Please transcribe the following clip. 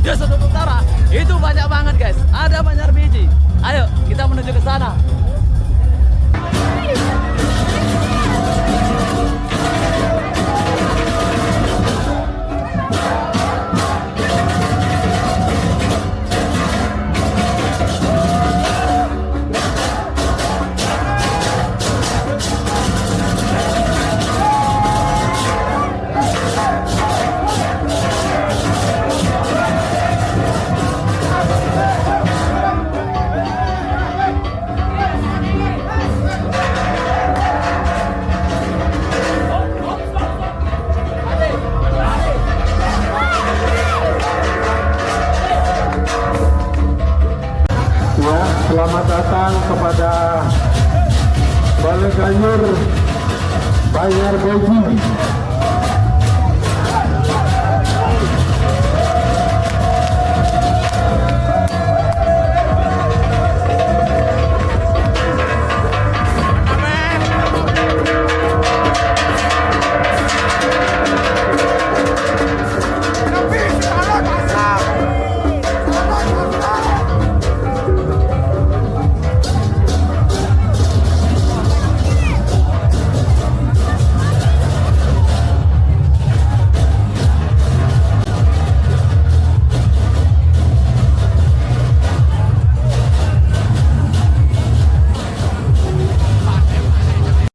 di sudut utara itu banyak banget guys, ada banyak biji. Ayo kita menuju ke sana. Selamat datang kepada Balai Ganyur Banjar Beji.